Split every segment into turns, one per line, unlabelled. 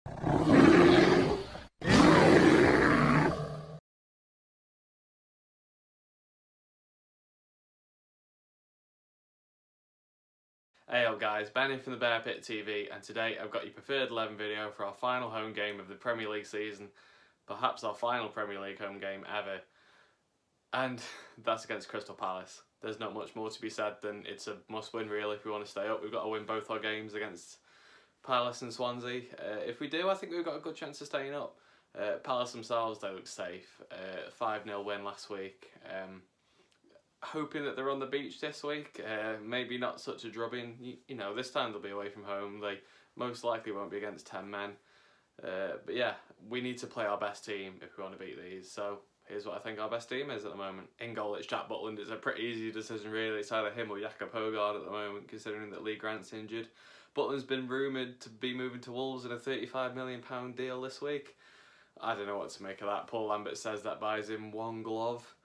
Hey up guys, Ben here from the Bear Pit TV, and today I've got your preferred 11 video for our final home game of the Premier League season, perhaps our final Premier League home game ever, and that's against Crystal Palace. There's not much more to be said than it's a must win really if we want to stay up. We've got to win both our games against Palace and Swansea. If we do, I think we've got a good chance of staying up. Palace themselves, they look safe. 5-0 win last week. Hoping that they're on the beach this week, maybe not such a drubbing. You know, this time they'll be away from home. They most likely won't be against 10 men. But yeah, we need to play our best team if we want to beat these. So here's what I think our best team is at the moment. In goal, it's Jack Butland. It's a pretty easy decision really. It's either him or Jakob Hogard at the moment, considering that Lee Grant's injured. Butland's been rumoured to be moving to Wolves in a £35 million deal this week. I don't know what to make of that. Paul Lambert says that buys him one glove.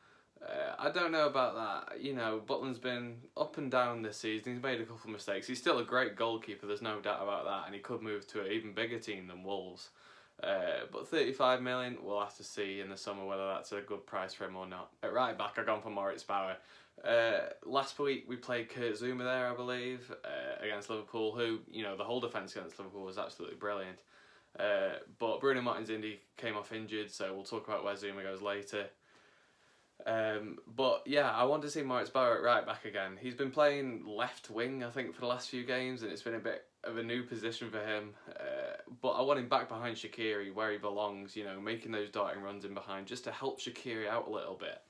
I don't know about that. You know, Butland's been up and down this season. He's made a couple of mistakes. He's still a great goalkeeper, there's no doubt about that, and he could move to an even bigger team than Wolves. But 35 million, we'll have to see in the summer whether that's a good price for him or not. At right back, I've gone for Moritz Bauer. Last week we played Kurt Zouma there, I believe, against Liverpool, who, you know, the whole defence against Liverpool was absolutely brilliant. But Bruno Martins-Indi came off injured, so we'll talk about where Zouma goes later. But yeah, I want to see Moritz Bauer at right back again. He's been playing left wing, I think, for the last few games, and it's been a bit of a new position for him. But I want him back behind Shaqiri, where he belongs, you know, making those darting runs in behind, just to help Shaqiri out a little bit.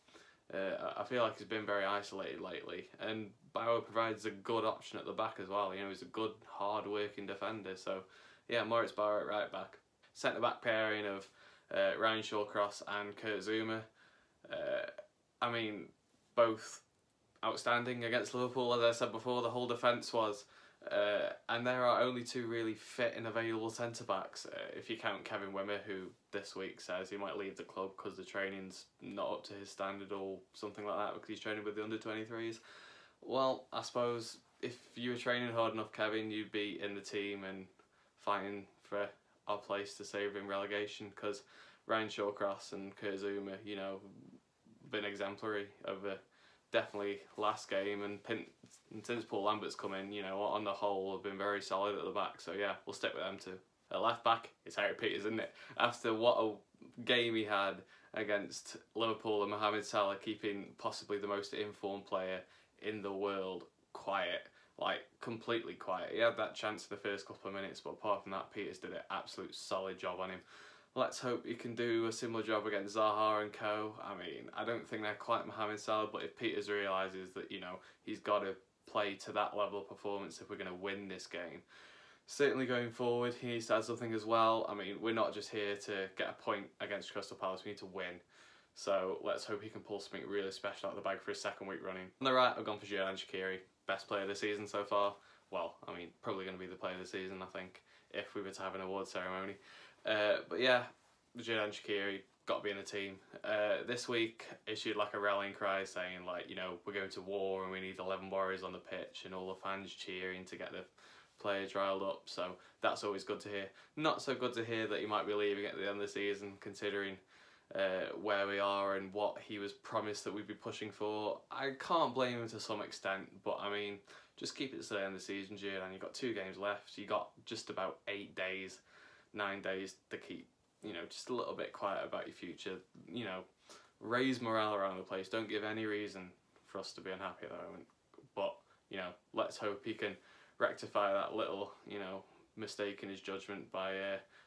I feel like he's been very isolated lately, and Bauer provides a good option at the back as well. You know, he's a good, hard-working defender. So yeah, Moritz Bauer at right back. Centre-back pairing of Ryan Shawcross and Kurt Zouma. I mean, both outstanding against Liverpool, as I said before, the whole defence was. And there are only two really fit and available centre-backs, if you count Kevin Wimmer, who this week says he might leave the club because the training's not up to his standard or something like that, because he's training with the under-23s. Well, I suppose if you were training hard enough, Kevin, you'd be in the team and fighting for our place to save in relegation, because Ryan Shawcross and Kurt Zouma, you know, been exemplary over definitely last game, and since Paul Lambert's come in, you know, on the whole have been very solid at the back. So yeah, we'll stick with them too. At left back, it's Harry Peters, isn't it? After what a game he had against Liverpool and Mohamed Salah, keeping possibly the most informed player in the world quiet, like completely quiet. He had that chance in the first couple of minutes, but apart from that, Peters did an absolute solid job on him. Let's hope he can do a similar job against Zaha and co. I mean, I don't think they're quite Mohamed Salah, but if Peters realises that, you know, he's got to play to that level of performance if we're going to win this game. Certainly going forward, he needs to add something as well. I mean, we're not just here to get a point against Crystal Palace, we need to win. So let's hope he can pull something really special out of the bag for his second week running. On the right, I've gone for Xherdan Shaqiri, best player of the season so far. Well, I mean, probably going to be the player of the season, I think, if we were to have an award ceremony. But yeah, Xherdan Shaqiri, got to be in the team. This week issued like a rallying cry saying, like, you know, we're going to war and we need 11 warriors on the pitch, and all the fans cheering to get the players riled up. So that's always good to hear. Not so good to hear that he might be leaving at the end of the season, considering where we are and what he was promised that we'd be pushing for. I can't blame him to some extent, but I mean, just keep it to the end of the season, Xherdan. You've got 2 games left. You got just about 9 days to keep, you know, just a little bit quiet about your future. You know, raise morale around the place. Don't give any reason for us to be unhappy at the moment. But, you know, let's hope he can rectify that little, you know, mistake in his judgment by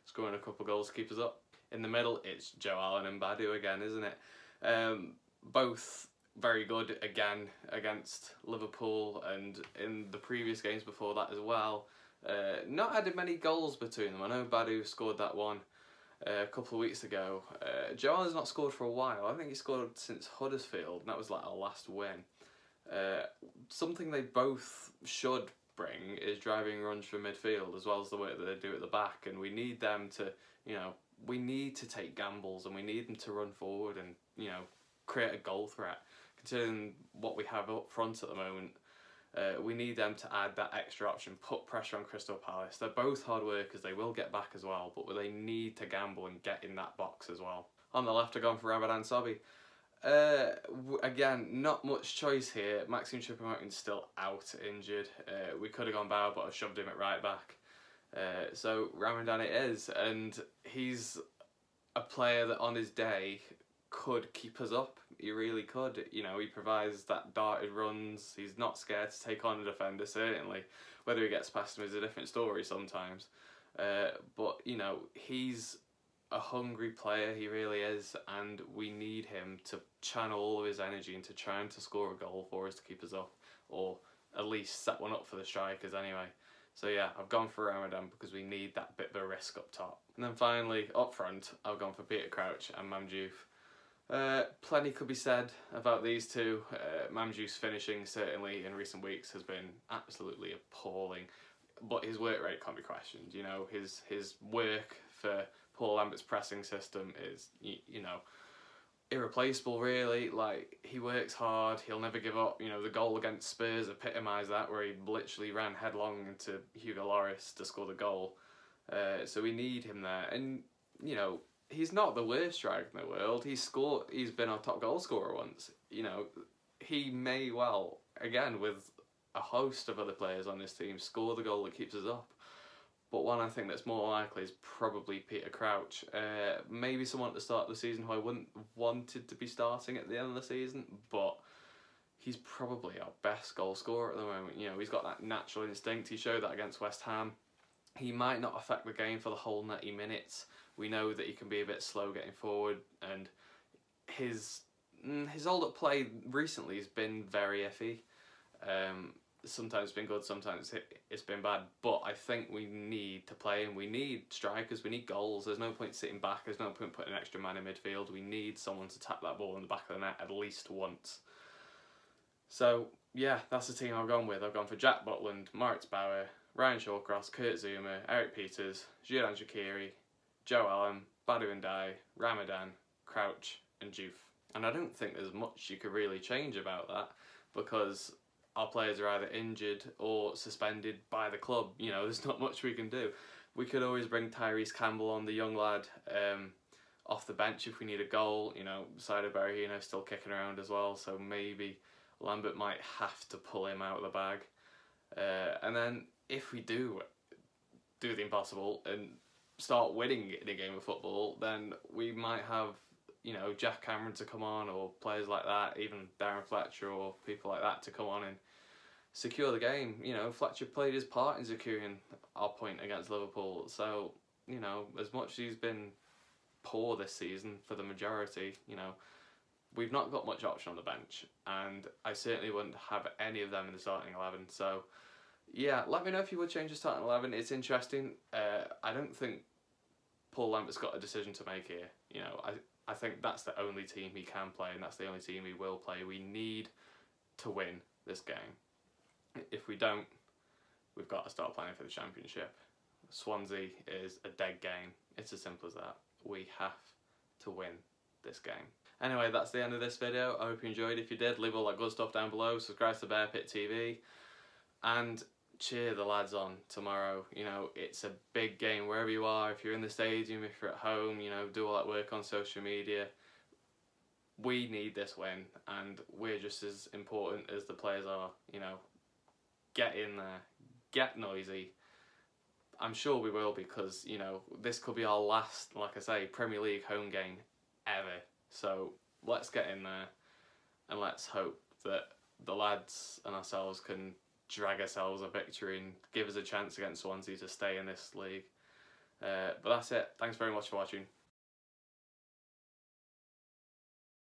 scoring a couple of goals to keep us up. In the middle, it's Joe Allen and Badu again, isn't it? Both very good again against Liverpool, and in the previous games before that as well. Not added many goals between them. I know Badu scored that one a couple of weeks ago. Joe Allen's not scored for a while. I think he scored since Huddersfield, and that was like our last win. Something they both should bring is driving runs from midfield, as well as the work that they do at the back, and we need them to, you know, we need to take gambles, and we need them to run forward and, you know, create a goal threat. Considering what we have up front at the moment, We need them to add that extra option, put pressure on Crystal Palace. They're both hard workers, they will get back as well, but they need to gamble and get in that box as well. On the left, I've gone for Ramadan Sobhi. Again, not much choice here. Maxime Choupo-Moting's still out injured. We could have gone Bauer, but I shoved him at right back. So Ramadan it is, and he's a player that on his day could keep us up. He really could. You know, he provides that darted runs. He's not scared to take on a defender, certainly. Whether he gets past him is a different story sometimes. But, you know, he's a hungry player, he really is, and we need him to channel all of his energy into trying to score a goal for us to keep us up, or at least set one up for the strikers anyway. So yeah, I've gone for Ramadan because we need that bit of a risk up top. And then finally, up front, I've gone for Peter Crouch and Mame Diouf. Plenty could be said about these two. Mame Diouf's finishing, certainly in recent weeks, has been absolutely appalling, but his work rate can't be questioned. You know, his work for Paul Lambert's pressing system is, you know, irreplaceable really. Like, he works hard, he'll never give up. You know, the goal against Spurs epitomised that, where he literally ran headlong into Hugo Lloris to score the goal. So we need him there, and you know, he's not the worst striker in the world. He's been our top goal scorer once. You know, he may well, again with a host of other players on this team, score the goal that keeps us up. But one I think that's more likely is probably Peter Crouch. Maybe someone at the start of the season who I wouldn't wanted to be starting at the end of the season, but he's probably our best goal scorer at the moment. You know, he's got that natural instinct. He showed that against West Ham. He might not affect the game for the whole 90 minutes. We know that he can be a bit slow getting forward, and his hold-up play recently has been very iffy. Sometimes it's been good, sometimes it's been bad, but I think we need to play him. We need strikers, we need goals. There's no point sitting back, there's no point putting an extra man in midfield. We need someone to tap that ball in the back of the net at least once. So yeah, that's the team I've gone with. I've gone for Jack Butland, Moritz Bauer, Ryan Shawcross, Kurt Zouma, Eric Peters, Xherdan Shaqiri, Joe Allen, Badu Ndiaye, Ramadan, Crouch and Diouf. And I don't think there's much you could really change about that, because our players are either injured or suspended by the club. You know, there's not much we can do. We could always bring Tyrese Campbell on, the young lad, off the bench if we need a goal. You know, Saido Berahino still kicking around as well, so maybe Lambert might have to pull him out of the bag. And then if we do the impossible and start winning in a game of football, then we might have, you know, Jack Cameron to come on, or players like that, even Darren Fletcher or people like that to come on and secure the game. You know, Fletcher played his part in securing our point against Liverpool. So, you know, as much as he's been poor this season for the majority, you know, we've not got much option on the bench, and I certainly wouldn't have any of them in the starting 11. So yeah, let me know if you would change the starting 11. It's interesting. I don't think Paul Lambert's got a decision to make here. You know, I think that's the only team he can play, and that's the only team he will play. We need to win this game. If we don't, we've got to start playing for the Championship. Swansea is a dead game. It's as simple as that. We have to win this game. Anyway, that's the end of this video. I hope you enjoyed. If you did, leave all that good stuff down below. Subscribe to Bear Pit TV. And cheer the lads on tomorrow. You know, it's a big game wherever you are. If you're in the stadium, if you're at home, you know, do all that work on social media. We need this win, and we're just as important as the players are. You know, get in there, get noisy. I'm sure we will, because, you know, this could be our last, like I say, Premier League home game ever. So let's get in there, and let's hope that the lads and ourselves can drag ourselves a victory and give us a chance against Swansea to stay in this league. But that's it. Thanks very much for watching.